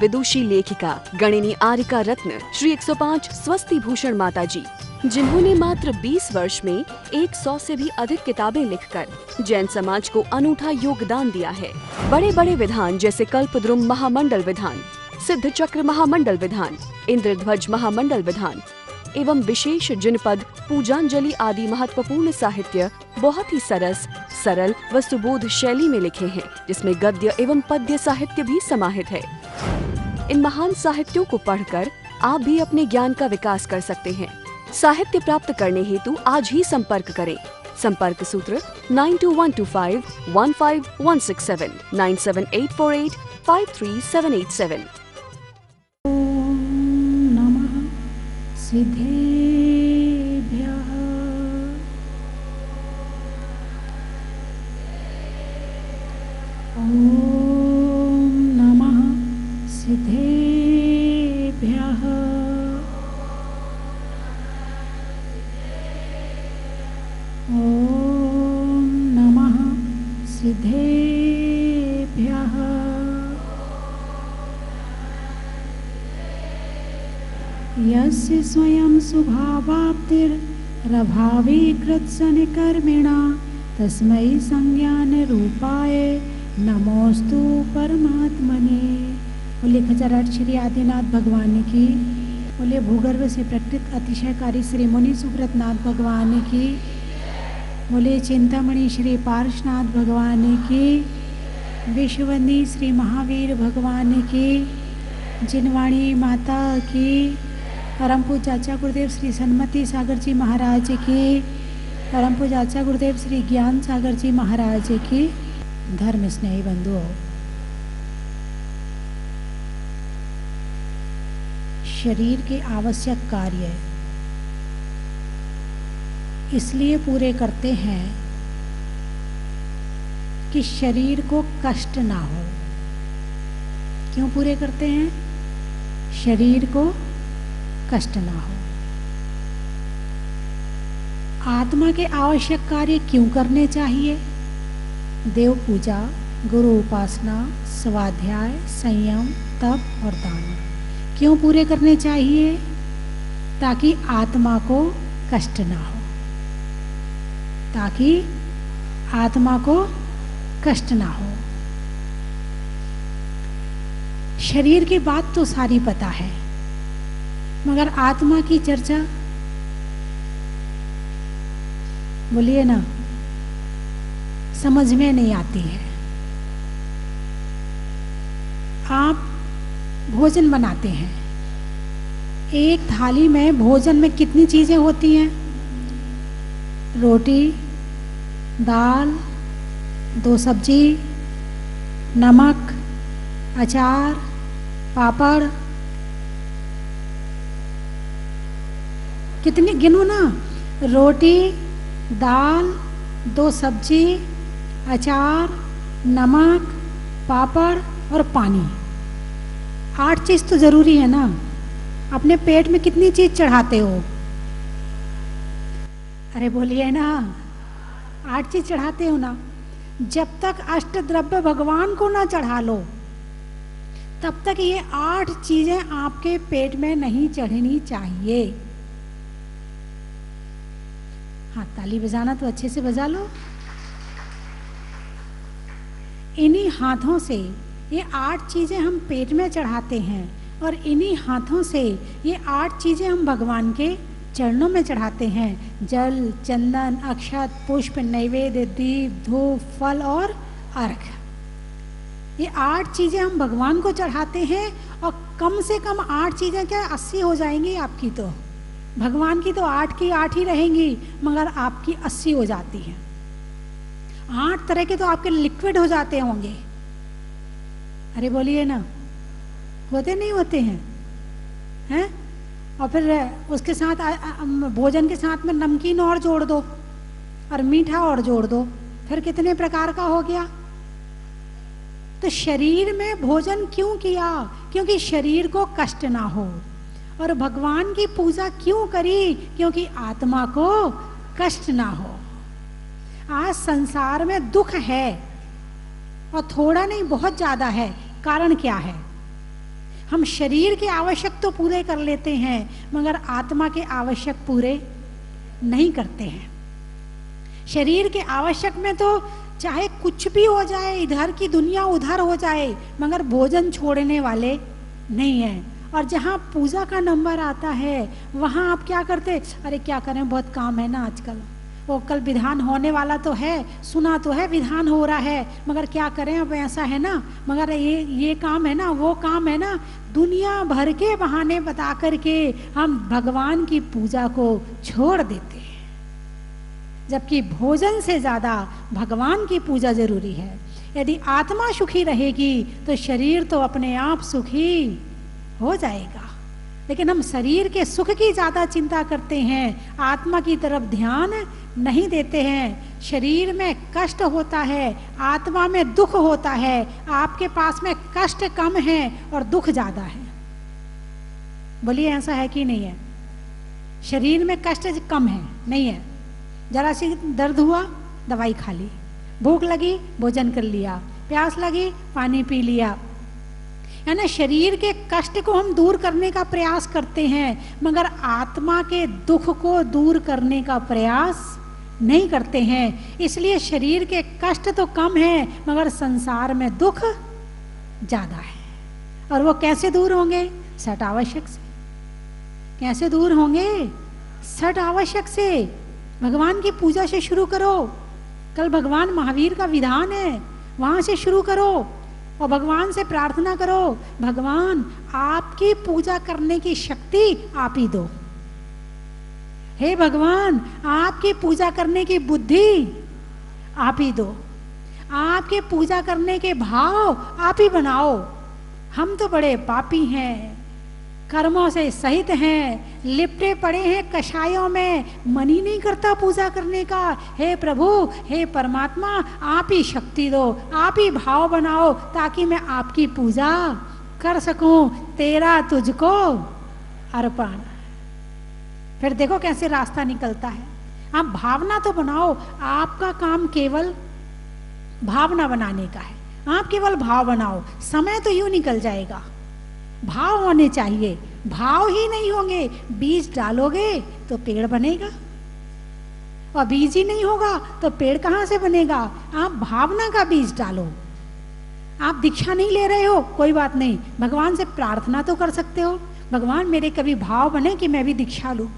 विदुषी लेखिका गणिनी आरिका रत्न श्री 105 स्वस्ति भूषण माता जी, जिन्होंने मात्र 20 वर्ष में 100 से भी अधिक किताबें लिखकर जैन समाज को अनूठा योगदान दिया है। बड़े बड़े विधान जैसे कल्पद्रुम महामंडल विधान, सिद्ध चक्र महामंडल विधान, इंद्रध्वज महामंडल विधान एवं विशेष जिनपद, पूजांजलि आदि महत्वपूर्ण साहित्य बहुत ही सरल व सुबोध शैली में लिखे हैं, जिसमें गद्य एवं पद्य साहित्य भी समाहित है। इन महान साहित्यों को पढ़कर आप भी अपने ज्ञान का विकास कर सकते हैं। साहित्य प्राप्त करने हेतु आज ही संपर्क करें। संपर्क सूत्र 9215515167 97848533787। सिद्धेभ्यः ॐ नमः सिद्धेभ्यः ॐ नमः सिद्धेभ्यः यस्य स्वयं स्वभावाप्तिरभावी कृत्सनिकर्मिणा तस्मै संज्ञानरूपाय नमोस्तु परमात्मने। बोले खजराट श्री आदिनाथ भगवान की, बोले भूगर्भ से प्रकृत अतिशयकारी श्री मुनि सुब्रतनाथ भगवान की, बोले चिंतामणि श्री पार्श्वनाथ भगवान की, विश्ववंदी श्री महावीर भगवान की, जिनवाणी माता की, परम पूज्य चाचा गुरुदेव श्री सन्मति सागर जी महाराज की, परम पूज्य चाचा गुरुदेव श्री ज्ञान सागर जी महाराज की। धर्म स्नेही बंधुओं, शरीर के आवश्यक कार्य इसलिए पूरे करते हैं कि शरीर को कष्ट ना हो। क्यों पूरे करते हैं? शरीर को कष्ट ना हो। आत्मा के आवश्यक कार्य क्यों करने चाहिए? देव पूजा, गुरु उपासना, स्वाध्याय, संयम, तप और दान क्यों पूरे करने चाहिए? ताकि आत्मा को कष्ट ना हो, ताकि आत्मा को कष्ट ना हो। शरीर की बात तो सारी पता है, मगर आत्मा की चर्चा बोलिए ना, समझ में नहीं आती है। आप भोजन बनाते हैं, एक थाली में भोजन में कितनी चीजें होती हैं? रोटी, दाल, 2 सब्जी, नमक, अचार, पापड़, कितनी गिनो ना। रोटी, दाल, 2 सब्जी, अचार, नमक, पापड़ और पानी। 8 चीज तो जरूरी है ना। अपने पेट में कितनी चीज चढ़ाते हो? अरे बोलिए ना, 8 चीज चढ़ाते हो ना। जब तक अष्ट द्रव्य भगवान को ना चढ़ा लो, तब तक ये 8 चीजें आपके पेट में नहीं चढ़नी चाहिए। हाँ, ताली बजाना तो अच्छे से बजा लो। इन्हीं हाथों से ये 8 चीजें हम पेट में चढ़ाते हैं और इन्हीं हाथों से ये 8 चीजें हम भगवान के चरणों में चढ़ाते हैं। जल, चंदन, अक्षत, पुष्प, नैवेद्य, दीप, धूप, फल और अर्घ। ये 8 चीजें हम भगवान को चढ़ाते हैं और कम से कम 8 चीजें क्या 80 हो जाएंगी आपकी। तो भगवान की तो 8 की 8 ही रहेंगी, मगर आपकी 80 हो जाती हैं। 8 तरह के तो आपके लिक्विड हो जाते होंगे। अरे बोलिए ना, होते नहीं होते हैं? हैं? और फिर उसके साथ भोजन के साथ में नमकीन और जोड़ दो और मीठा और जोड़ दो, फिर कितने प्रकार का हो गया। तो शरीर में भोजन क्यों किया? क्योंकि शरीर को कष्ट ना हो। और भगवान की पूजा क्यों करी? क्योंकि आत्मा को कष्ट ना हो। आज संसार में दुख है और थोड़ा नहीं बहुत ज्यादा है। कारण क्या है? हम शरीर के आवश्यक तो पूरे कर लेते हैं मगर आत्मा के आवश्यक पूरे नहीं करते हैं। शरीर के आवश्यक में तो चाहे कुछ भी हो जाए, इधर की दुनिया उधर हो जाए, मगर भोजन छोड़ने वाले नहीं हैं। और जहाँ पूजा का नंबर आता है वहाँ आप क्या करते, अरे क्या करें, बहुत काम है ना आजकल, वो कल विधान होने वाला तो है, सुना तो है विधान हो रहा है, मगर क्या करें अब ऐसा है ना, मगर ये काम है ना, वो काम है ना, दुनिया भर के बहाने बता करके हम भगवान की पूजा को छोड़ देते हैं। जबकि भोजन से ज़्यादा भगवान की पूजा जरूरी है। यदि आत्मा सुखी रहेगी तो शरीर तो अपने आप सुखी हो जाएगा। लेकिन हम शरीर के सुख की ज़्यादा चिंता करते हैं, आत्मा की तरफ ध्यान नहीं देते हैं। शरीर में कष्ट होता है, आत्मा में दुख होता है। आपके पास में कष्ट कम है और दुख ज़्यादा है। बोलिए ऐसा है कि नहीं है? शरीर में कष्ट कम है, नहीं है? जरा सी दर्द हुआ, दवाई खा ली, भूख लगी, भोजन कर लिया, प्यास लगी, पानी पी लिया। यानी शरीर के कष्ट को हम दूर करने का प्रयास करते हैं मगर आत्मा के दुख को दूर करने का प्रयास नहीं करते हैं। इसलिए शरीर के कष्ट तो कम हैं मगर संसार में दुख ज़्यादा है। और वो कैसे दूर होंगे? सठ आवश्यक से। कैसे दूर होंगे? सठ आवश्यक से। भगवान की पूजा से शुरू करो। कल भगवान महावीर का विधान है, वहाँ से शुरू करो और भगवान से प्रार्थना करो, भगवान आपकी पूजा करने की शक्ति आप ही दो। हे भगवान आपकी पूजा करने की बुद्धि आप ही दो। आपके पूजा करने के भाव आप ही बनाओ। हम तो बड़े पापी हैं, कर्मों से सहित हैं, लिपटे पड़े हैं कषायों में, मन ही नहीं करता पूजा करने का। हे प्रभु, हे परमात्मा, आप ही शक्ति दो, आप ही भाव बनाओ ताकि मैं आपकी पूजा कर सकूं। तेरा तुझको अर्पण। फिर देखो कैसे रास्ता निकलता है। आप भावना तो बनाओ। आपका काम केवल भावना बनाने का है। आप केवल भाव बनाओ, समय तो यूं निकल जाएगा। भाव होने चाहिए। भाव ही नहीं होंगे, बीज डालोगे तो पेड़ बनेगा, और बीज ही नहीं होगा तो पेड़ कहाँ से बनेगा? आप भावना का बीज डालो। आप दीक्षा नहीं ले रहे हो, कोई बात नहीं, भगवान से प्रार्थना तो कर सकते हो। भगवान मेरे कभी भाव बने कि मैं भी दीक्षा लूँ,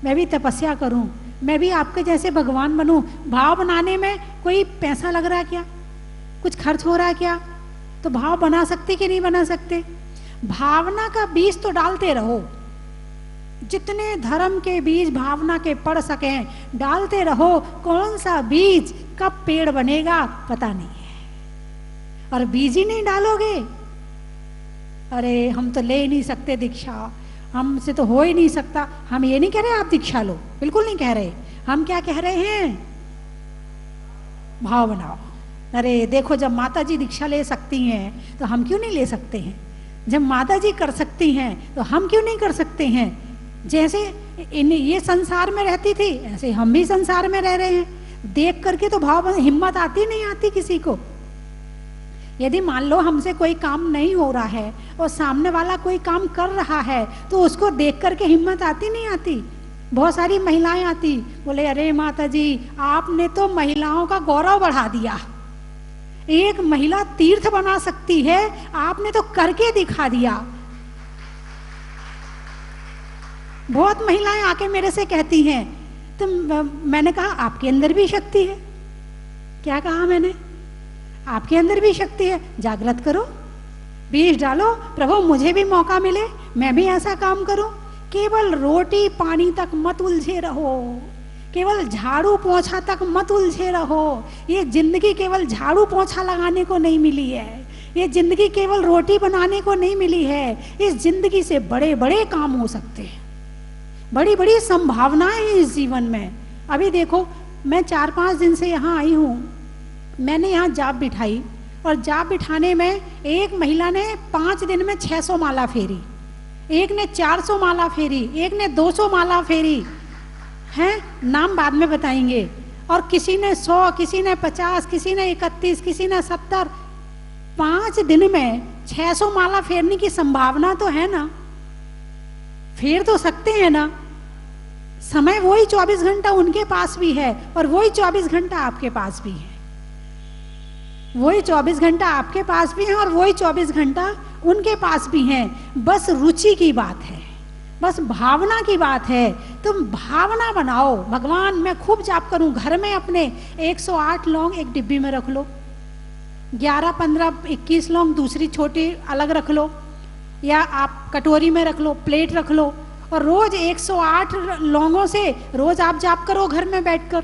मैं भी तपस्या करूँ, मैं भी आपके जैसे भगवान बनूँ। भाव बनाने में कोई पैसा लग रहा है क्या? कुछ खर्च हो रहा है क्या? तो भाव बना सकते कि नहीं बना सकते? भावना का बीज तो डालते रहो। जितने धर्म के बीज भावना के पड़ सकें डालते रहो। कौन सा बीज कब पेड़ बनेगा पता नहीं है। और बीज ही नहीं डालोगे, अरे हम तो ले ही नहीं सकते दीक्षा, हमसे तो हो ही नहीं सकता। हम ये नहीं कह रहे आप दीक्षा लो, बिल्कुल नहीं कह रहे। हम क्या कह रहे हैं? भाव बनाओ। अरे देखो, जब माता जी दीक्षा ले सकती हैं तो हम क्यों नहीं ले सकते हैं? जब माता जी कर सकती हैं तो हम क्यों नहीं कर सकते हैं? जैसे ये संसार में रहती थी ऐसे हम भी संसार में रह रहे हैं। देख करके तो भाव हिम्मत आती नहीं आती किसी को। यदि मान लो हमसे कोई काम नहीं हो रहा है और सामने वाला कोई काम कर रहा है तो उसको देख करके हिम्मत आती नहीं आती? बहुत सारी महिलाएं आती, बोले अरे माता जी आपने तो महिलाओं का गौरव बढ़ा दिया। एक महिला तीर्थ बना सकती है, आपने तो करके दिखा दिया। बहुत महिलाएं आके मेरे से कहती हैं, तो मैंने कहा आपके अंदर भी शक्ति है। क्या कहा मैंने? आपके अंदर भी शक्ति है, जागृत करो, बीज डालो। प्रभु मुझे भी मौका मिले, मैं भी ऐसा काम करूं। केवल रोटी पानी तक मत उलझे रहो, केवल झाड़ू पोछा तक मत उलझे रहो। ये जिंदगी केवल झाड़ू पोछा लगाने को नहीं मिली है, ये जिंदगी केवल रोटी बनाने को नहीं मिली है। इस जिंदगी से बड़े बड़े काम हो सकते हैं, बड़ी बड़ी संभावनाएं हैं इस जीवन में। अभी देखो, मैं 4-5 दिन से यहाँ आई हूँ, मैंने यहाँ जाप बिठाई और जाप बिठाने में एक महिला ने 5 दिन में 600 माला फेरी, एक ने 400 माला फेरी, एक ने 200 माला फेरी हैं, नाम बाद में बताएंगे। और किसी ने 100, किसी ने 50, किसी ने 31, किसी ने 70। 5 दिन में 600 माला फेरने की संभावना तो है ना, फेर तो सकते हैं ना। समय वही 24 घंटा उनके पास भी है और वही 24 घंटा आपके पास भी है। वही 24 घंटा आपके पास भी है और वही 24 घंटा उनके पास भी है। बस रुचि की बात है, बस भावना की बात है। तुम भावना बनाओ, भगवान मैं खूब जाप करूं। घर में अपने 108 लौंग एक डिब्बी में रख लो, 11, 15, 21 लौंग दूसरी छोटी अलग रख लो, या आप कटोरी में रख लो, प्लेट रख लो, और रोज 108 लौंगों से रोज आप जाप करो घर में बैठकर।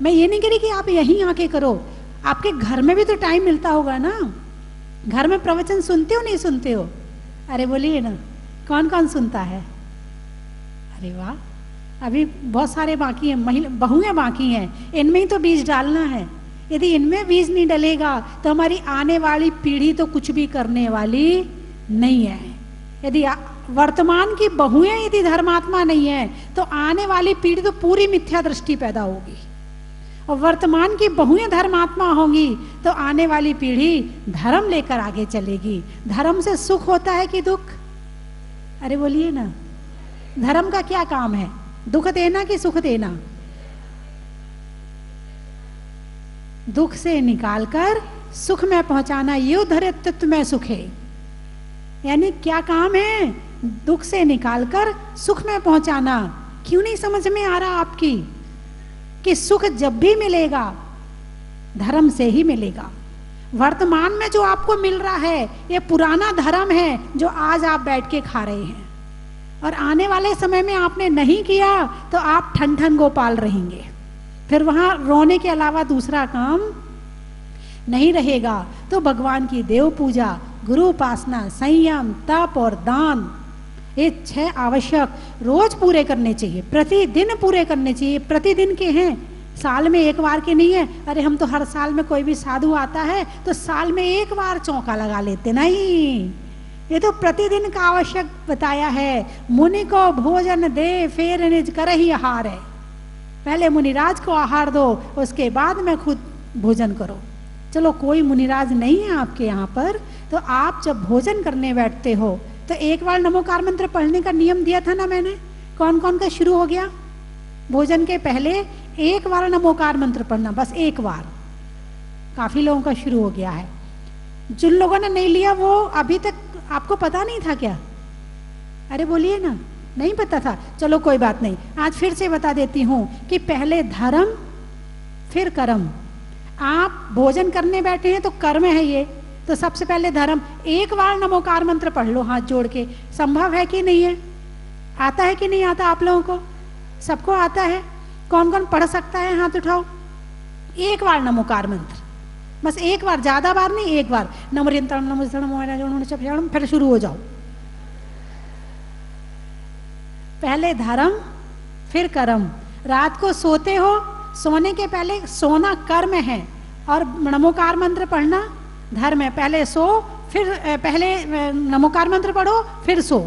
मैं ये नहीं कह रही कि आप यहीं आके करो, आपके घर में भी तो टाइम मिलता होगा ना। घर में प्रवचन सुनते हो नहीं सुनते हो? अरे बोलिए ना, कौन कौन सुनता है? अरे वाह, अभी बहुत सारे बाकी हैं, महिला बहुएं बाकी हैं, इनमें ही तो बीज डालना है। यदि इनमें बीज नहीं डलेगा तो हमारी आने वाली पीढ़ी तो कुछ भी करने वाली नहीं है। यदि वर्तमान की बहुएं यदि धर्मात्मा नहीं है तो आने वाली पीढ़ी तो पूरी मिथ्या दृष्टि पैदा होगी, और वर्तमान की बहुएं धर्मात्मा होंगी तो आने वाली पीढ़ी धर्म लेकर आगे चलेगी। धर्म से सुख होता है कि दुख? अरे बोलिए ना, धर्म का क्या काम है? दुख देना कि सुख देना? दुख से निकालकर सुख में पहुंचाना, ये धरित्व में सुख है। यानी क्या काम है? दुख से निकालकर सुख में पहुंचाना। क्यों नहीं समझ में आ रहा आपकी कि सुख जब भी मिलेगा धर्म से ही मिलेगा? वर्तमान में जो आपको मिल रहा है ये पुराना धर्म है जो आज आप बैठ के खा रहे हैं, और आने वाले समय में आपने नहीं किया तो आप ठन ठन गोपाल रहेंगे। फिर वहां रोने के अलावा दूसरा काम नहीं रहेगा। तो भगवान की देव पूजा, गुरु उपासना, संयम, तप और दान, ये 6 आवश्यक रोज पूरे करने चाहिए, प्रतिदिन पूरे करने चाहिए। प्रतिदिन के हैं, साल में एक बार के नहीं है। अरे हम तो हर साल में कोई भी साधु आता है तो साल में एक बार चौका लगा लेते, नहीं, ये तो प्रतिदिन का आवश्यक बताया है। मुनि को भोजन दे फेर निज करहि आहार है। पहले मुनिराज को आहार दो, उसके बाद में खुद भोजन करो। चलो कोई मुनिराज नहीं है आपके यहाँ पर, तो आप जब भोजन करने बैठते हो तो एक बार नमोकार मंत्र पढ़ने का नियम दिया था ना मैंने। कौन कौन का शुरू हो गया? भोजन के पहले एक बार नमोकार मंत्र पढ़ना, बस एक बार। काफी लोगों का शुरू हो गया है। जिन लोगों ने नहीं लिया वो अभी तक आपको पता नहीं था क्या? अरे बोलिए ना, नहीं पता था? चलो कोई बात नहीं, आज फिर से बता देती हूं कि पहले धर्म फिर कर्म। आप भोजन करने बैठे हैं तो कर्म है ये, तो सबसे पहले धर्म। एक बार नमोकार मंत्र पढ़ लो हाथ जोड़ के। संभव है कि नहीं है? आता है कि नहीं आता आप लोगों को? सबको आता है? कौन कौन पढ़ सकता है? हाथ उठाओ। एक बार नमोकार मंत्र, बस एक बार, ज्यादा बार नहीं, एक बार। नमो फिर शुरू हो जाओ। पहले धर्म फिर कर्म। रात को सोते हो, सोने के पहले सोना कर्म है और नमोकार मंत्र पढ़ना धर्म है। पहले सो, फिर पहले नमोकार मंत्र पढ़ो, फिर सो।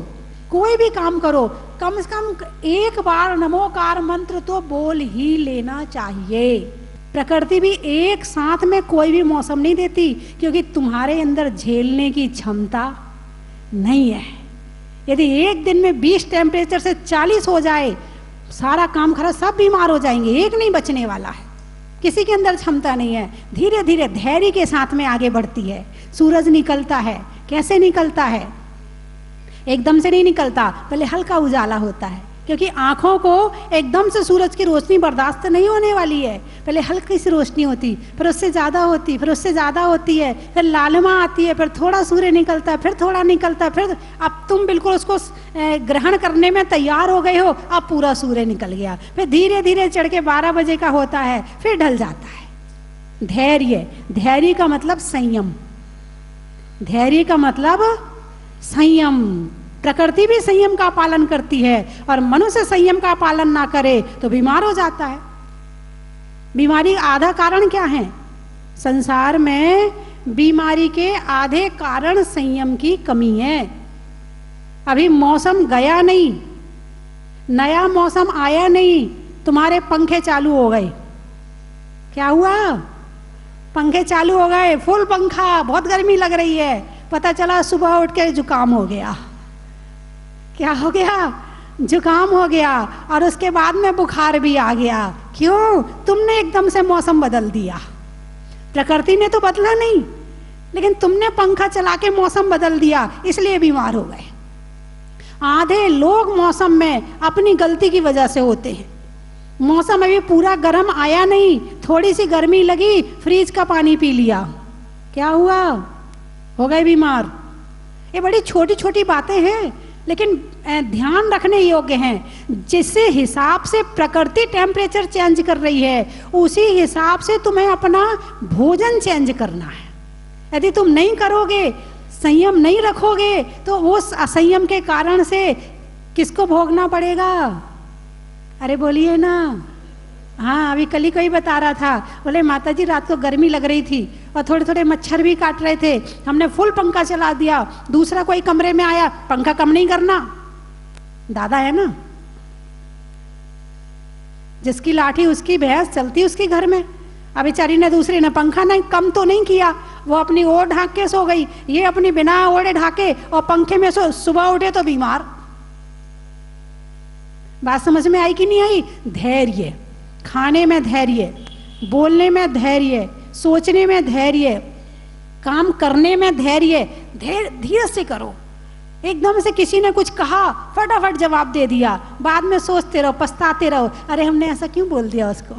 कोई भी काम करो कम से कम एक बार नमोकार मंत्र तो बोल ही लेना चाहिए। प्रकृति भी एक साथ में कोई भी मौसम नहीं देती, क्योंकि तुम्हारे अंदर झेलने की क्षमता नहीं है। यदि एक दिन में 20 टेम्परेचर से 40 हो जाए, सारा काम खराब, सब बीमार हो जाएंगे, एक नहीं बचने वाला है। किसी के अंदर क्षमता नहीं है। धीरे धीरे धैर्य के साथ में आगे बढ़ती है। सूरज निकलता है, कैसे निकलता है? एकदम से नहीं निकलता, पहले हल्का उजाला होता है, क्योंकि आंखों को एकदम से सूरज की रोशनी बर्दाश्त नहीं होने वाली है। पहले हल्की सी रोशनी होती, फिर उससे ज्यादा होती, फिर उससे ज्यादा होती है, फिर लालिमा आती है, फिर थोड़ा सूर्य निकलता है, फिर थोड़ा निकलता है, फिर अब तुम बिल्कुल उसको ग्रहण करने में तैयार हो गए हो, अब पूरा सूर्य निकल गया। फिर धीरे धीरे चढ़ के 12 बजे का होता है, फिर ढल जाता है। धैर्य, धैर्य का मतलब संयम, धैर्य का मतलब संयम। प्रकृति भी संयम का पालन करती है, और मनुष्य संयम का पालन ना करे तो बीमार हो जाता है। बीमारी आधा कारण क्या है? संसार में बीमारी के आधे कारण संयम की कमी है। अभी मौसम गया नहीं, नया मौसम आया नहीं, तुम्हारे पंखे चालू हो गए, क्या हुआ? पंखे चालू हो गए, फुल पंखा, बहुत गर्मी लग रही है। पता चला सुबह उठ के जुकाम हो गया। क्या हो गया? जुकाम हो गया, और उसके बाद में बुखार भी आ गया। क्यों? तुमने एकदम से मौसम बदल दिया। प्रकृति ने तो बदला नहीं, लेकिन तुमने पंखा चला के मौसम बदल दिया, इसलिए बीमार हो गए। आधे लोग मौसम में अपनी गलती की वजह से होते हैं। मौसम अभी पूरा गर्म आया नहीं, थोड़ी सी गर्मी लगी, फ्रिज का पानी पी लिया, क्या हुआ? हो गए बीमार। ये बड़ी छोटी छोटी बातें हैं, लेकिन ध्यान रखने योग्य हैं। जिस हिसाब से प्रकृति टेम्परेचर चेंज कर रही है, उसी हिसाब से तुम्हें अपना भोजन चेंज करना है। यदि तुम नहीं करोगे, संयम नहीं रखोगे, तो उस असंयम के कारण से किसको भोगना पड़ेगा? अरे बोलिए ना। हाँ, अभी कल ही कोई बता रहा था, बोले माता जी रात को गर्मी लग रही थी और थोड़े थोड़े मच्छर भी काट रहे थे, हमने फुल पंखा चला दिया। दूसरा कोई कमरे में आया, पंखा कम नहीं करना। दादा है ना, जिसकी लाठी उसकी भैंस चलती उसके घर में। अब बेचारी ने दूसरी ने पंखा नहीं कम तो नहीं किया, वो अपनी ओढ़ ढांक के सो गई, ये अपनी बिना ओढ़े ढाके और पंखे में सो, सुबह उठे तो बीमार। बात समझ में आई कि नहीं आई? धैर्य, खाने में धैर्य, बोलने में धैर्य, सोचने में धैर्य, काम करने में धैर्य। धीरे से करो। एकदम से किसी ने कुछ कहा, फटाफट जवाब दे दिया, बाद में सोचते रहो, पछताते रहो, अरे हमने ऐसा क्यों बोल दिया उसको,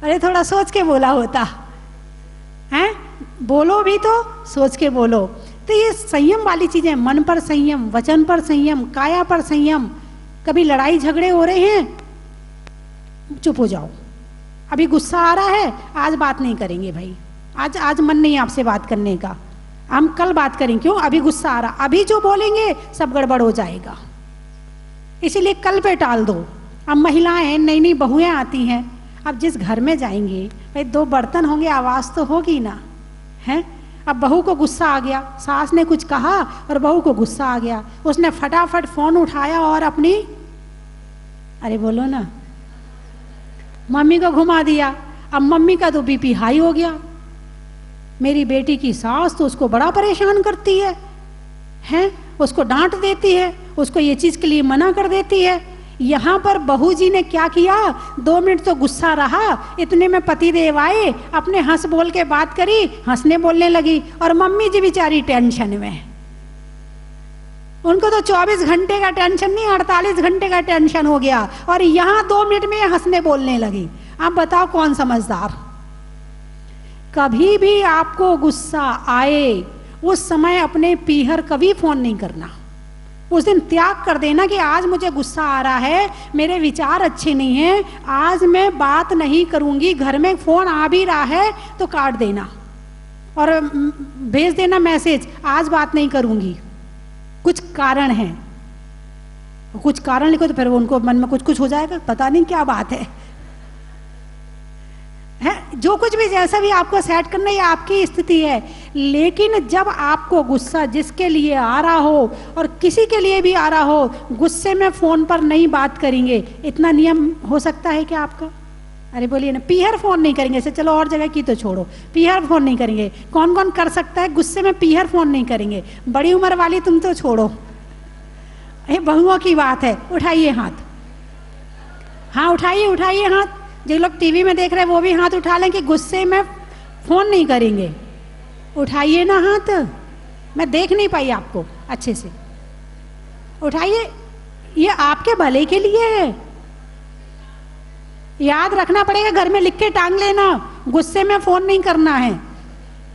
अरे थोड़ा सोच के बोला होता है। बोलो भी तो सोच के बोलो। तो ये संयम वाली चीजें, मन पर संयम, वचन पर संयम, काया पर संयम। कभी लड़ाई झगड़े हो रहे हैं, चुप हो जाओ। अभी गुस्सा आ रहा है, आज बात नहीं करेंगे भाई, आज मन नहीं आपसे बात करने का, हम कल बात करेंगे। क्यों? अभी गुस्सा आ रहा, अभी जो बोलेंगे सब गड़बड़ हो जाएगा, इसीलिए कल पे टाल दो। अब महिलाएं, नई नई बहुएं आती हैं, अब जिस घर में जाएंगे भाई 2 बर्तन होंगे, आवाज तो होगी ना, है? अब बहू को गुस्सा आ गया, सास ने कुछ कहा और बहू को गुस्सा आ गया, उसने फटाफट फोन उठाया और अपनी, अरे बोलो ना, मम्मी को घुमा दिया। अब मम्मी का तो बीपी हाई हो गया। मेरी बेटी की सास तो उसको बड़ा परेशान करती है, उसको डांट देती है, उसको ये चीज के लिए मना कर देती है। यहाँ पर बहू जी ने क्या किया, 2 मिनट तो गुस्सा रहा, इतने में पति देव आए, अपने हंस बोल के बात करी, हंसने बोलने लगी, और मम्मी जी बेचारी टेंशन में। उनको तो 24 घंटे का टेंशन नहीं, 48 घंटे का टेंशन हो गया, और यहाँ 2 मिनट में हंसने बोलने लगी। आप बताओ कौन समझदार? कभी भी आपको गुस्सा आए, उस समय अपने पीहर कभी फोन नहीं करना। उस दिन त्याग कर देना कि आज मुझे गुस्सा आ रहा है, मेरे विचार अच्छे नहीं हैं, आज मैं बात नहीं करूंगी। घर में फोन आ भी रहा है तो काट देना और भेज देना मैसेज, आज बात नहीं करूंगी, कुछ कारण है। कुछ कारण लिखो तो फिर उनको मन में कुछ हो जाएगा, पता नहीं क्या बात है। जो कुछ भी जैसा भी आपको सेट करना, ये आपकी स्थिति है। लेकिन जब आपको गुस्सा जिसके लिए आ रहा हो और किसी के लिए भी आ रहा हो, गुस्से में फोन पर नहीं बात करेंगे। इतना नियम हो सकता है क्या आपका? अरे बोलिए ना, पीहर फोन नहीं करेंगे। ऐसे चलो और जगह की तो छोड़ो, पीहर फोन नहीं करेंगे। कौन कौन कर सकता है गुस्से में पीहर फोन नहीं करेंगे? बड़ी उम्र वाली तुम तो छोड़ो, ये बहुओं की बात है। उठाइए हाथ, हाँ उठाइए हाथ। जो लोग टीवी में देख रहे हैं वो भी हाथ उठा लें कि गुस्से में फोन नहीं करेंगे। उठाइए ना हाथ, मैं देख नहीं पाई आपको अच्छे से। उठाइए, ये आपके भले के लिए है। याद रखना पड़ेगा, घर में लिख के टांग लेना, गुस्से में फोन नहीं करना है।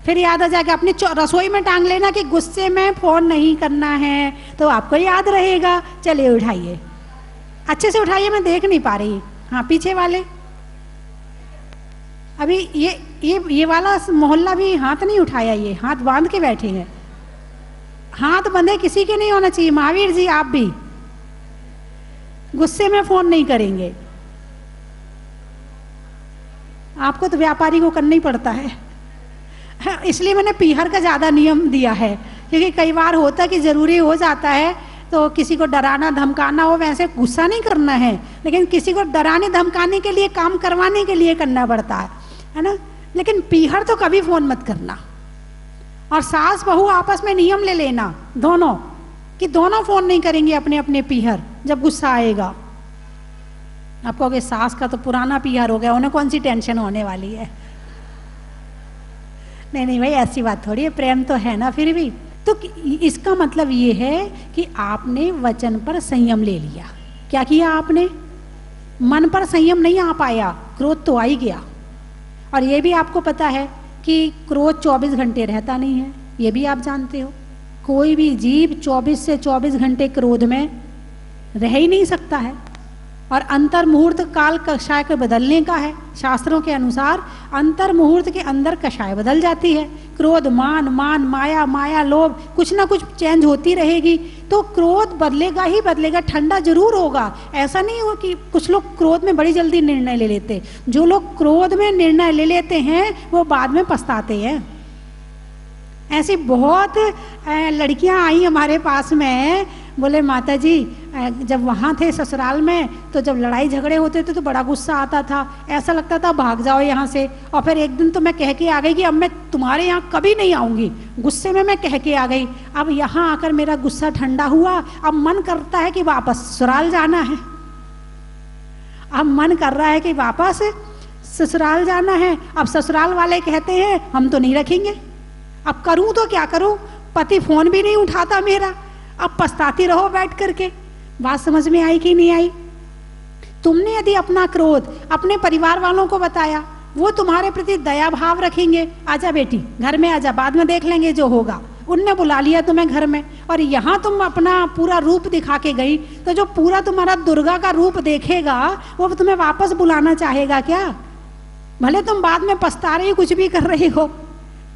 फिर याद आ जाएगा, अपनी रसोई में टांग लेना कि गुस्से में फोन नहीं करना है, तो आपको याद रहेगा। चलिए उठाइए, अच्छे से उठाइए, मैं देख नहीं पा रही। हाँ पीछे वाले, अभी ये वाला मोहल्ला भी हाथ नहीं उठाया, ये हाथ बांध के बैठे हैं। हाथ बंधे किसी के नहीं होना चाहिए। महावीर जी आप भी गुस्से में फोन नहीं करेंगे। आपको तो व्यापारी को करना ही पड़ता है, इसलिए मैंने पीहर का ज्यादा नियम दिया है, क्योंकि कई बार होता कि जरूरी हो जाता है तो किसी को डराना धमकाना हो, वैसे गुस्सा नहीं करना है, लेकिन किसी को डराने धमकाने के लिए, काम करवाने के लिए करना पड़ता है ना। लेकिन पीहर तो कभी फोन मत करना। और सास बहू आपस में नियम ले लेना दोनों, कि दोनों फोन नहीं करेंगे अपने अपने पीहर जब गुस्सा आएगा। आप कहोगे सास का तो पुराना पीहर हो गया, उन्हें कौन सी टेंशन होने वाली है। नहीं नहीं भाई, ऐसी बात थोड़ी है, प्रेम तो है ना फिर भी। तो इसका मतलब ये है कि आपने वचन पर संयम ले लिया। क्या किया आपने? मन पर संयम नहीं आ पाया, क्रोध तो आ ही गया। और ये भी आपको पता है कि क्रोध 24 घंटे रहता नहीं है, ये भी आप जानते हो। कोई भी जीव 24 से 24 घंटे क्रोध में रह ही नहीं सकता है। और अंतर मुहूर्त काल कषाय के बदलने का है। शास्त्रों के अनुसार अंतर मुहूर्त के अंदर कषाय बदल जाती है। क्रोध, मान, मान, माया, माया, लोभ, कुछ ना कुछ चेंज होती रहेगी। तो क्रोध बदलेगा ही बदलेगा, ठंडा जरूर होगा। ऐसा नहीं हो कि कुछ लोग क्रोध में बड़ी जल्दी निर्णय ले लेते। जो लोग क्रोध में निर्णय ले लेते हैं वो बाद में पछताते हैं। ऐसी बहुत लड़कियां आई हमारे पास में, बोले माता जी जब वहाँ थे ससुराल में तो जब लड़ाई झगड़े होते थे तो बड़ा गुस्सा आता था, ऐसा लगता था भाग जाओ यहाँ से। और फिर एक दिन तो मैं कह के आ गई कि अब मैं तुम्हारे यहाँ कभी नहीं आऊँगी। गुस्से में मैं कह के आ गई। अब यहाँ आकर मेरा गुस्सा ठंडा हुआ, अब मन करता है कि वापस ससुराल जाना है। अब मन कर रहा है कि वापस ससुराल जाना है। अब ससुराल वाले कहते हैं हम तो नहीं रखेंगे। अब करूँ तो क्या करूँ? पति फोन भी नहीं उठाता मेरा। अब पछताती रहो बैठ करके। बात समझ में आई कि नहीं आई? तुमने यदि अपना क्रोध अपने परिवार वालों को बताया, वो तुम्हारे प्रति दया भाव रखेंगे, आजा बेटी घर में आजा, बाद में देख लेंगे जो होगा। उनने बुला लिया तुम्हें घर में, और यहाँ तुम अपना पूरा रूप दिखा के गई, तो जो पूरा तुम्हारा दुर्गा का रूप देखेगा वो तुम्हें वापस बुलाना चाहेगा क्या? भले तुम बाद में पछता रही, कुछ भी कर रही हो,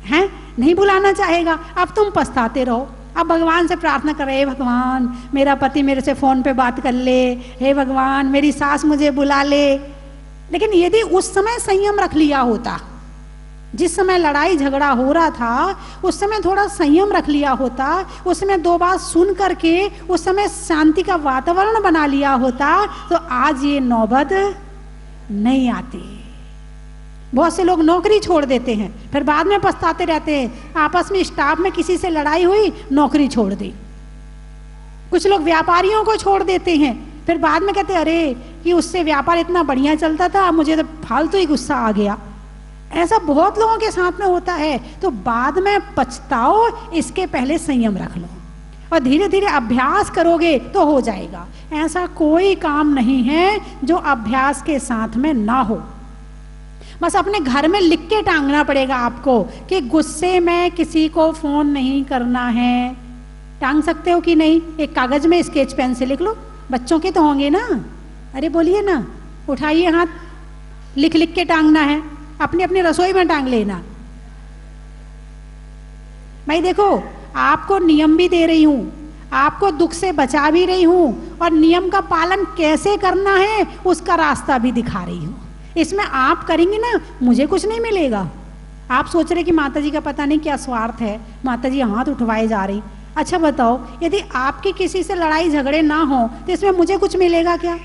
हैं, नहीं बुलाना चाहेगा। अब तुम पछताते रहो। अब भगवान से प्रार्थना कर रहे, हे भगवान मेरा पति मेरे से फोन पे बात कर ले, हे भगवान मेरी सास मुझे बुला ले। लेकिन यदि उस समय संयम रख लिया होता, जिस समय लड़ाई झगड़ा हो रहा था उस समय थोड़ा संयम रख लिया होता, उस समय दो बात सुन करके उस समय शांति का वातावरण बना लिया होता, तो आज ये नौबत नहीं आती। बहुत से लोग नौकरी छोड़ देते हैं, फिर बाद में पछताते रहते हैं। आपस में स्टाफ में किसी से लड़ाई हुई, नौकरी छोड़ दी। कुछ लोग व्यापारियों को छोड़ देते हैं, फिर बाद में कहते अरे कि उससे व्यापार इतना बढ़िया चलता था, मुझे तो फालतू ही गुस्सा आ गया। ऐसा बहुत लोगों के साथ में होता है। तो बाद में पछताओ, इसके पहले संयम रख लो और धीरे धीरे अभ्यास करोगे तो हो जाएगा। ऐसा कोई काम नहीं है जो अभ्यास के साथ में ना हो। बस अपने घर में लिख के टांगना पड़ेगा आपको कि गुस्से में किसी को फोन नहीं करना है। टांग सकते हो कि नहीं? एक कागज में स्केच पेन से लिख लो। बच्चों के तो होंगे ना, अरे बोलिए ना, उठाइए हाथ, लिख लिख के टांगना है। अपनी अपनी रसोई में टांग लेना। भाई देखो, आपको नियम भी दे रही हूं, आपको दुख से बचा भी रही हूं, और नियम का पालन कैसे करना है उसका रास्ता भी दिखा रही हूं। इसमें आप करेंगे ना, मुझे कुछ नहीं मिलेगा। आप सोच रहे कि माता जी का पता नहीं क्या स्वार्थ है, माता जी हाथ उठवाए जा रही। अच्छा बताओ, यदि आपकी किसी से लड़ाई झगड़े ना हो तो इसमें मुझे कुछ मिलेगा क्या?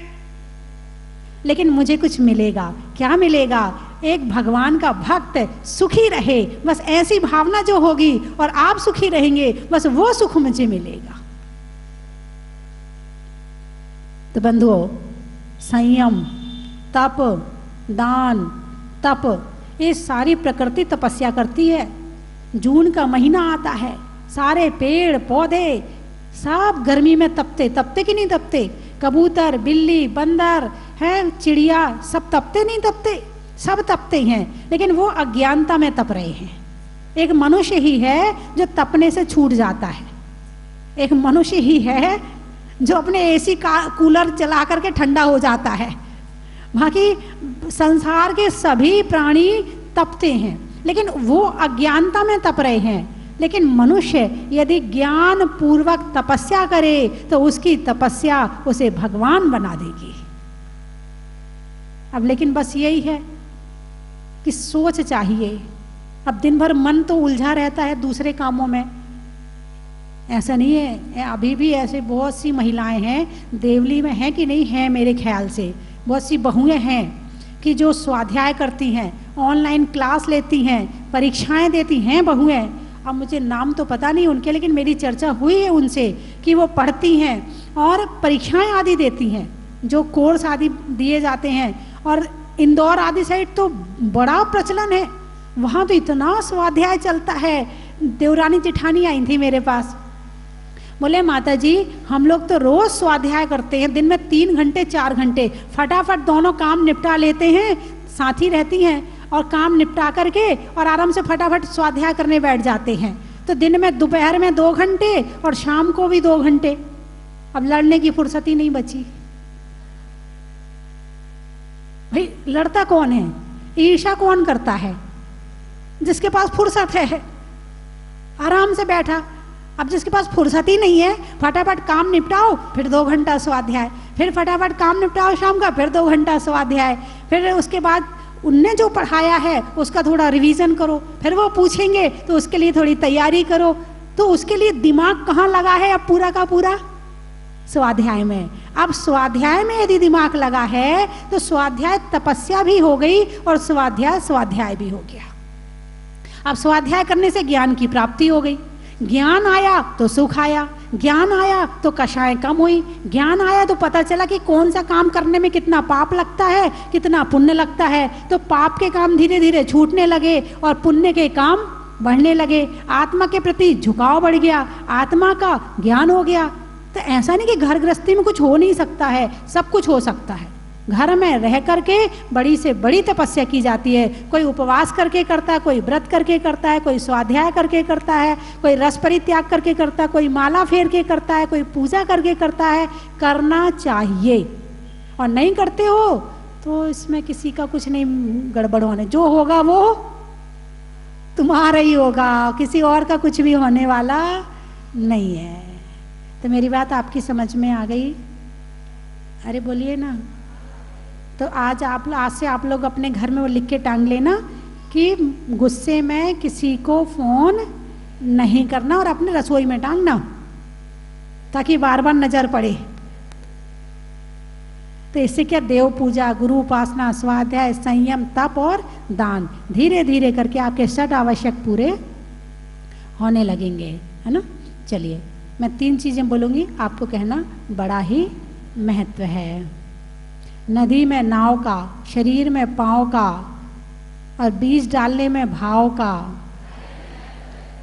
लेकिन मुझे कुछ मिलेगा। क्या मिलेगा? एक भगवान का भक्त सुखी रहे, बस ऐसी भावना जो होगी, और आप सुखी रहेंगे, बस वो सुख मुझे मिलेगा। तो बंधुओं, संयम, तप, दान, तप, ये सारी प्रकृति तपस्या करती है। जून का महीना आता है, सारे पेड़ पौधे सब गर्मी में तपते, तपते कि नहीं तपते? कबूतर, बिल्ली, बंदर है, चिड़िया, सब तपते नहीं तपते? सब तपते हैं, लेकिन वो अज्ञानता में तप रहे हैं। एक मनुष्य ही है जो तपने से छूट जाता है। एक मनुष्य ही है जो अपने एसी का कूलर चला करके ठंडा हो जाता है। बाकी संसार के सभी प्राणी तपते हैं, लेकिन वो अज्ञानता में तप रहे हैं। लेकिन मनुष्य यदि ज्ञान पूर्वक तपस्या करे तो उसकी तपस्या उसे भगवान बना देगी। अब लेकिन बस यही है कि सोच चाहिए। अब दिन भर मन तो उलझा रहता है दूसरे कामों में। ऐसा नहीं है, अभी भी ऐसे बहुत सी महिलाएं हैं, देवली में हैं कि नहीं है, मेरे ख्याल से बहुत सी बहुएं हैं कि जो स्वाध्याय करती हैं, ऑनलाइन क्लास लेती हैं, परीक्षाएं देती हैं बहुएं, अब मुझे नाम तो पता नहीं उनके, लेकिन मेरी चर्चा हुई है उनसे कि वो पढ़ती हैं और परीक्षाएं आदि देती हैं, जो कोर्स आदि दिए जाते हैं। और इंदौर आदि साइड तो बड़ा प्रचलन है, वहाँ तो इतना स्वाध्याय चलता है। देवरानी जेठानी आई थी मेरे पास, बोले माता जी हम लोग तो रोज स्वाध्याय करते हैं, दिन में 3 घंटे 4 घंटे, फटाफट दोनों काम निपटा लेते हैं, साथी रहती हैं और काम निपटा करके और आराम से फटाफट स्वाध्याय करने बैठ जाते हैं। तो दिन में दोपहर में 2 घंटे और शाम को भी 2 घंटे। अब लड़ने की फुर्सत ही नहीं बची। भाई लड़ता कौन है, ईर्ष्या कौन करता है? जिसके पास फुर्सत है आराम से बैठा। अब जिसके पास फुर्सत ही नहीं है, फटाफट काम निपटाओ, फिर 2 घंटा स्वाध्याय, फिर फटाफट काम निपटाओ शाम का, फिर 2 घंटा स्वाध्याय, फिर उसके बाद उनने जो पढ़ाया है उसका थोड़ा रिवीजन करो, फिर वो पूछेंगे तो उसके लिए थोड़ी तैयारी करो। तो उसके लिए दिमाग कहाँ लगा है अब पूरा का पूरा? स्वाध्याय में। अब स्वाध्याय में यदि दिमाग लगा है तो स्वाध्याय तपस्या भी हो गई और स्वाध्याय भी हो गया। अब स्वाध्याय करने से ज्ञान की प्राप्ति हो गई, ज्ञान आया तो सुख आया, ज्ञान आया तो कषाय कम हुई, ज्ञान आया तो पता चला कि कौन सा काम करने में कितना पाप लगता है, कितना पुण्य लगता है। तो पाप के काम धीरे धीरे छूटने लगे और पुण्य के काम बढ़ने लगे। आत्मा के प्रति झुकाव बढ़ गया, आत्मा का ज्ञान हो गया। तो ऐसा नहीं कि घर गृहस्थी में कुछ हो नहीं सकता है, सब कुछ हो सकता है। घर में रह करके बड़ी से बड़ी तपस्या की जाती है। कोई उपवास करके करता है, कोई व्रत करके करता है, कोई स्वाध्याय करके करता है, कोई रस परित्याग करके करता है, कोई माला फेर के करता है, कोई पूजा करके करता है। करना चाहिए, और नहीं करते हो तो इसमें किसी का कुछ नहीं गड़बड़ होने, जो होगा वो तुम्हारा ही होगा, किसी और का कुछ भी होने वाला नहीं है। तो मेरी बात आपकी समझ में आ गई? अरे बोलिए ना। तो आज से आप लोग अपने घर में वो लिख के टांग लेना कि गुस्से में किसी को फोन नहीं करना, और अपने रसोई में टांगना ताकि बार बार नजर पड़े। तो इससे क्या, देव पूजा, गुरु उपासना, स्वाध्याय, संयम, तप और दान धीरे धीरे करके आपके 6 आवश्यक पूरे होने लगेंगे, है ना। चलिए मैं 3 चीजें बोलूंगी, आपको कहना बड़ा ही महत्व है। नदी में नाव का, शरीर में पाँव का, और बीज डालने में भाव का,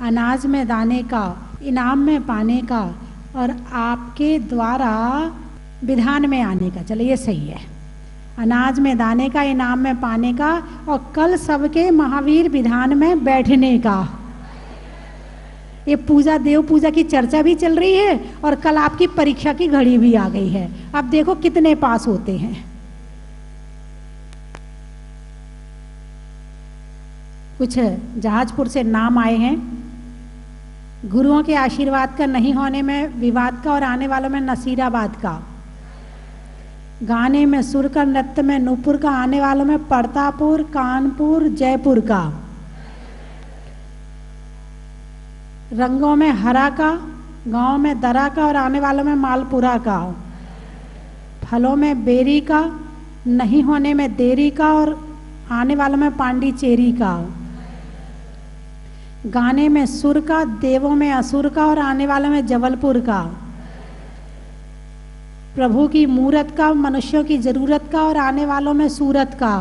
अनाज में दाने का, इनाम में पाने का, और आपके द्वारा विधान में आने का। चलो ये सही है, अनाज में दाने का, इनाम में पाने का, और कल सबके महावीर विधान में बैठने का। ये पूजा, देव पूजा की चर्चा भी चल रही है और कल आपकी परीक्षा की घड़ी भी आ गई है। अब देखो कितने पास होते हैं। कुछ जहाजपुर से नाम आए हैं, गुरुओं के आशीर्वाद का नहीं होने में विवाद का, और आने वालों में नसीराबाद का, गाने में सुर का, नृत्य में नूपुर का, आने वालों में परतापुर, कानपुर, जयपुर का, रंगों में हरा का, गांव में दरा का, और आने वालों में मालपुरा का, फलों में बेरी का, नहीं होने में देरी का, और आने वालों में पांडिचेरी का, गाने में सुर का, देवों में असुर का, और आने वालों में जबलपुर का, प्रभु की मूरत का, मनुष्यों की जरूरत का, और आने वालों में सूरत का,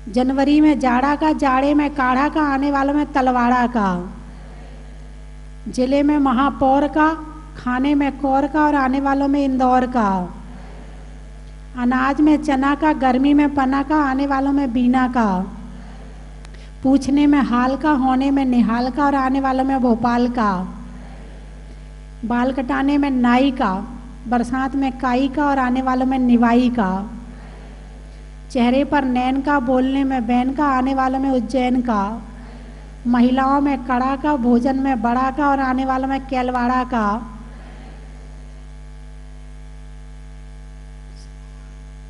जनवरी में जाड़ा का, जाड़े में काढ़ा का, आने वालों में तलवाड़ा का, जिले में महापौर का, खाने में कौर का, और आने वालों में इंदौर का, अनाज में चना का, गर्मी में पना का, आने वालों में बीना का, पूछने में हाल का, होने में निहाल का, और आने वालों में भोपाल का, बाल कटाने में नाई का, बरसात में काई का, और आने वालों में निवाई का, चेहरे पर नैन का, बोलने में बैन का, आने वालों में उज्जैन का, महिलाओं में कड़ा का, भोजन में बड़ा का, और आने वालों में कैलवाड़ा का,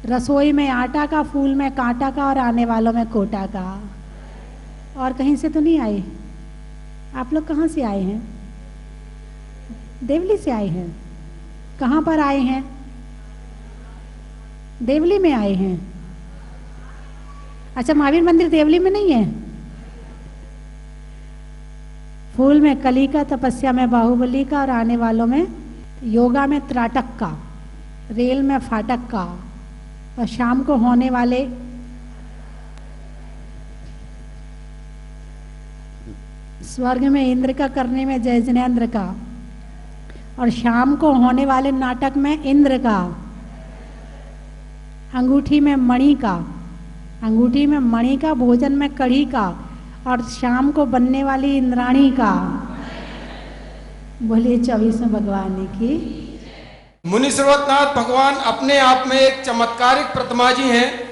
रसोई में आटा का, फूल में कांटा का, और आने वालों में कोटा का। और कहीं से तो नहीं आए आप लोग? कहाँ से आए हैं? देवली से आए हैं। कहाँ पर आए हैं? देवली में आए हैं। अच्छा, महावीर मंदिर देवली में नहीं है। फूल में कली का, तपस्या में बाहुबली का, और आने वालों में योगा में त्राटक का, रेल में फाटक का, और शाम को होने वाले स्वर्ग में इंद्र का, करने में जय जिनेंद्र का, और शाम को होने वाले नाटक में इंद्र का, अंगूठी में मणि का, अंगूठी में मणि का, भोजन में कढ़ी का, और शाम को बनने वाली इंद्राणी का। बोलिए 24वें भगवान की। मुनि सर्वनाथ भगवान अपने आप में एक चमत्कारिक प्रतिमा जी हैं।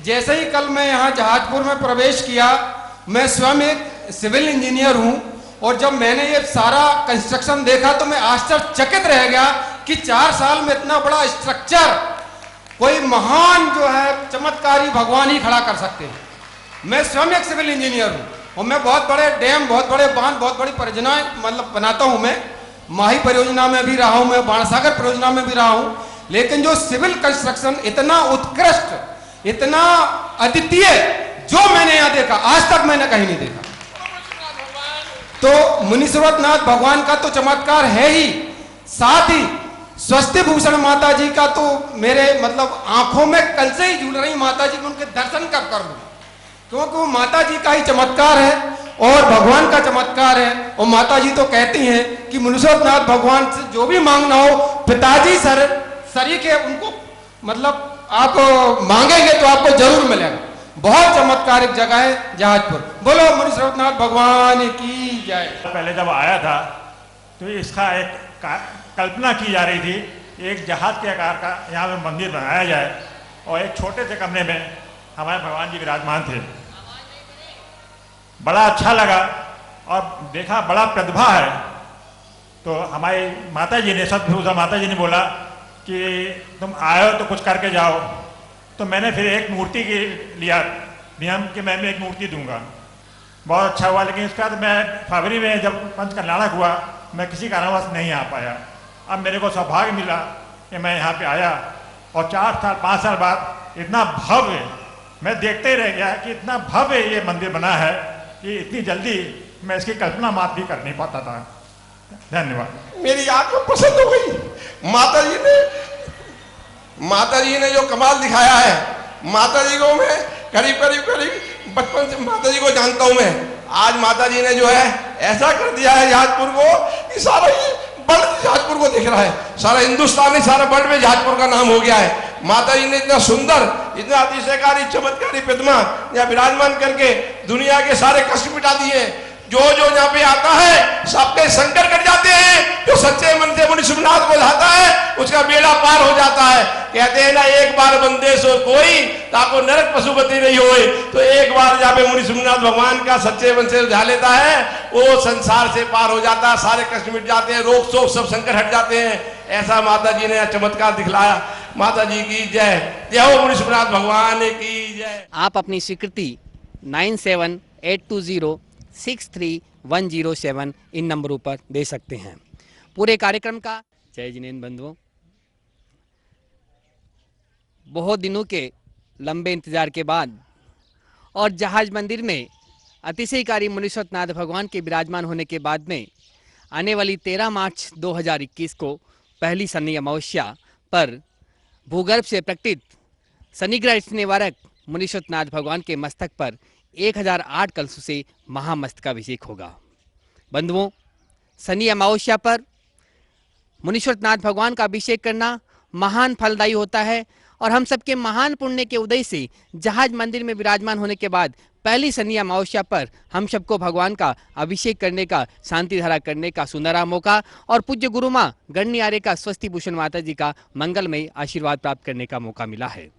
जैसे ही कल मैं यहाँ जहाजपुर में प्रवेश किया, मैं स्वयं एक सिविल इंजीनियर हूँ, और जब मैंने ये सारा कंस्ट्रक्शन देखा तो मैं आश्चर्यचकित रह गया कि 4 साल में इतना बड़ा स्ट्रक्चर कोई महान जो है चमत्कारी भगवान ही खड़ा कर सकते हैं। मैं स्वयं एक सिविल इंजीनियर हूँ, और मैं बहुत बड़े डैम, बहुत बड़े बांध, बहुत बड़ी परियोजनाएं मतलब बनाता हूँ। मैं माही परियोजना में भी रहा हूँ, मैं बाणसागर परियोजना में भी रहा हूँ, लेकिन जो सिविल कंस्ट्रक्शन इतना उत्कृष्ट, इतना अद्वितीय जो मैंने यहाँ देखा, आज तक मैंने कहीं नहीं देखा। तो मुनि सर्वनाथ भगवान का तो चमत्कार है ही, साथ ही स्वस्ति भूषण माता जी का तो मेरे मतलब आंखों में कल से ही झूल रही माता जी को उनके दर्शन कर लूं, क्योंकि वो माता जी का ही चमत्कार है और भगवान का चमत्कार है। और माता जी तो कहती हैं कि मुनि सर्वनाथ भगवान से जो भी मांगना हो, पिताजी सरीखे उनको मतलब आप मांगेंगे तो आपको जरूर मिलेगा। बहुत चमत्कारिक जगह है जहाजपुर। बोलो मुनि सर्वनाथ भगवान की जय। पहले जब आया था तो इसका एक कल्पना की जा रही थी, एक जहाज के आकार का यहाँ पे मंदिर बनाया जाए, और एक छोटे से कमरे में हमारे भगवान जी विराजमान थे। बड़ा अच्छा लगा और देखा बड़ा प्रतिभा है। तो हमारी माता जी ने, सतभूषा माता जी ने बोला कि तुम आए हो तो कुछ करके जाओ। तो मैंने फिर एक मूर्ति के लिया नियम कि मैं एक मूर्ति दूंगा। बहुत अच्छा हुआ, लेकिन इसके बाद मैं फरवरी में जब पंच कल्याणक हुआ, मैं किसी कारणवश नहीं आ पाया। अब मेरे को सौभाग्य मिला कि मैं यहाँ पे आया, और 4 साल 5 साल बाद इतना भव्य, मैं देखते ही रह गया कि इतना भव्य ये मंदिर बना है कि इतनी जल्दी मैं इसकी कल्पना मात्र भी कर नहीं पाता था। धन्यवाद। मेरी आत्मा पसंद हो गई। माता जी ने जो कमाल दिखाया है, माता जी को मैं करीब बचपन से माता जी को जानता हूं मैं। आज माता जी ने जो है ऐसा कर दिया है जहाजपुर को कि सारा ही वर्ल्ड जहाजपुर को दिख रहा है, सारा हिंदुस्तान नहीं, सारा वर्ल्ड में जहाजपुर का नाम हो गया है। माता जी ने इतना सुंदर, इतना अतिशयकारी चमत्कारी प्रतिमा यहाँ विराजमान करके दुनिया के सारे कष्ट मिटा दिए। जो यहाँ पे आता है सबके संकट कट जाते हैं। जो सच्चे मन से मुनि सर्वनाथ को लाता है उसका बेड़ा पार हो जाता है। कहते हैं ना, एक बार बंदे सो कोई ताको नरक पशुपति नहीं होए। तो एक बार जहाँ पे मुनि सर्वनाथ भगवान का सच्चे मन से उठा लेता है, वो संसार से पार हो जाता है, सारे कष्ट मिट जाते हैं, रोग शोक सब संकट हट जाते हैं। ऐसा माता जी ने चमत्कार दिखलाया। माता जी की जय। जय हो मुनि सर्वनाथ भगवान की जय। आप अपनी स्वीकृति 9782063107 इन नंबरों पर दे सकते हैं। पूरे कार्यक्रम का जय जिनेंद्र बंधुओं, बहुत दिनों के लंबे इंतजार के बाद और जहाज मंदिर में अतिशयकारी मुनि सर्वनाथ भगवान के विराजमान होने के बाद में आने वाली 13 मार्च 2021 को पहली शनि अमावस्या पर भूगर्भ से प्रकटित शनिग्रह निवारक मुनि सर्वनाथ भगवान के मस्तक पर 1008 कलशों से महामस्तकाभिषेक होगा। बंधुओं, शनि अमावस्या पर मुनि सर्वनाथ भगवान का अभिषेक करना महान फलदायी होता है, और हम सबके महान पुण्य के उदय से जहाज मंदिर में विराजमान होने के बाद पहली शनि अमावस्या पर हम सबको भगवान का अभिषेक करने का, शांति धारा करने का सुनहरा मौका और पूज्य गुरु माँ गणनी आर्य का स्वस्ति भूषण माता जी का मंगलमय आशीर्वाद प्राप्त करने का मौका मिला है।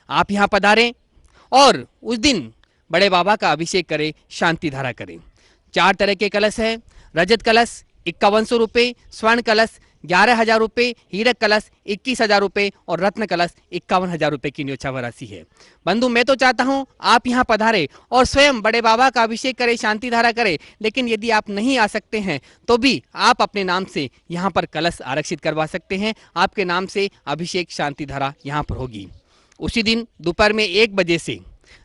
आप यहाँ पधारें और उस दिन बड़े बाबा का अभिषेक करें, शांति धारा करें। 4 तरह के कलश है। रजत कलश 5100 रुपये, स्वर्ण कलश 11,000 रुपये, हीरक कलश 21,000 रुपये और रत्न कलश 51,000 रुपये की न्योछावर राशि है। बंधु, मैं तो चाहता हूं आप यहां पधारे और स्वयं बड़े बाबा का अभिषेक करें, शांति धारा करें। लेकिन यदि आप नहीं आ सकते हैं तो भी आप अपने नाम से यहां पर कलश आरक्षित करवा सकते हैं। आपके नाम से अभिषेक शांति धारा यहां पर होगी। उसी दिन दोपहर में 1 बजे से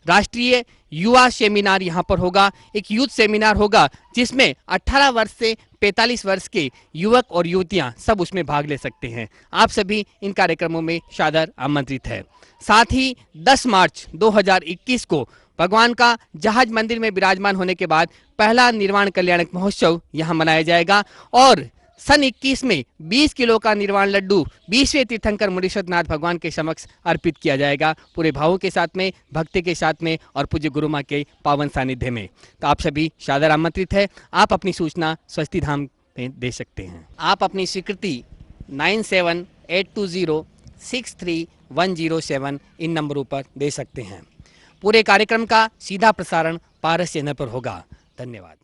राष्ट्रीय युवा सेमिनार यहाँ पर होगा। एक यूथ सेमिनार होगा जिसमें 18 वर्ष से 45 वर्ष के युवक और युवतियाँ सब उसमें भाग ले सकते हैं। आप सभी इन कार्यक्रमों में सादर आमंत्रित है। साथ ही 10 मार्च 2021 को भगवान का जहाज मंदिर में विराजमान होने के बाद पहला निर्वाण कल्याणक महोत्सव यहाँ मनाया जाएगा और सन 21 में 20 किलो का निर्वाण लड्डू 20वें तीर्थंकर मुनीश्वर नाथ भगवान के समक्ष अर्पित किया जाएगा, पूरे भावों के साथ में, भक्ति के साथ में और पूज्य गुरु माँ के पावन सानिध्य में। तो आप सभी सादर आमंत्रित है। आप अपनी सूचना स्वस्ति धाम में दे सकते हैं। आप अपनी स्वीकृति 9782063107 इन नंबरों पर दे सकते हैं। पूरे कार्यक्रम का सीधा प्रसारण पारस चैनल पर होगा। धन्यवाद।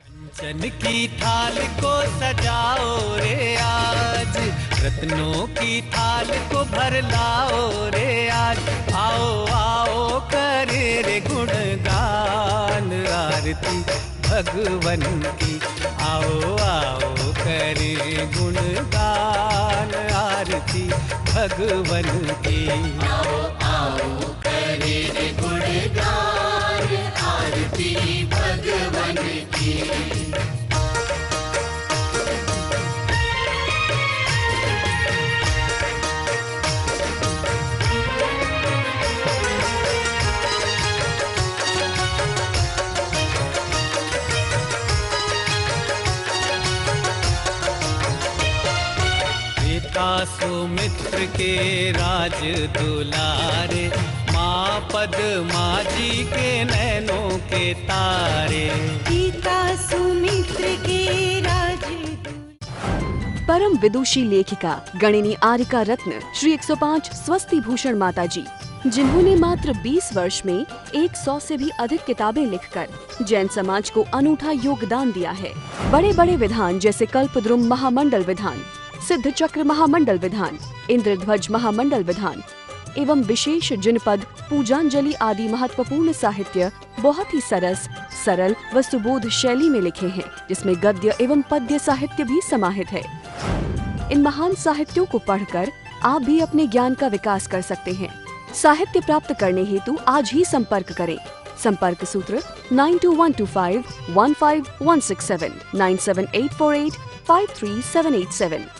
कंचन की थाल को सजाओ रे आज, रत्नों की थाल को भर लाओ रे आज। आओ आओ करे रे गुणगान आरती भगवन की। आओ आओ करे गुणगान आरती भगवन की। आओ आओ करे रे गुणगान आरती भगवन की। सुमित्र के राज दुलारे, माँ पद्मा जी के नैनों के तारे। सीता सुमित्र के राज। परम विदुषी लेखिका गणिनी आरिका रत्न श्री 105 स्वस्ति भूषण माता जी, जिन्होंने मात्र 20 वर्ष में 100 से भी अधिक किताबें लिखकर जैन समाज को अनूठा योगदान दिया है। बड़े बड़े विधान जैसे कल्पद्रुम महामंडल विधान, सिद्ध चक्र महामंडल विधान, इंद्रध्वज महामंडल विधान एवं विशेष जिनपद, पूजांजलि आदि महत्वपूर्ण साहित्य बहुत ही सरल व सुबोध शैली में लिखे हैं, जिसमें गद्य एवं पद्य साहित्य भी समाहित है। इन महान साहित्यों को पढ़कर आप भी अपने ज्ञान का विकास कर सकते हैं। साहित्य प्राप्त करने हेतु आज ही संपर्क करें। संपर्क सूत्र 9212515167 97848538787।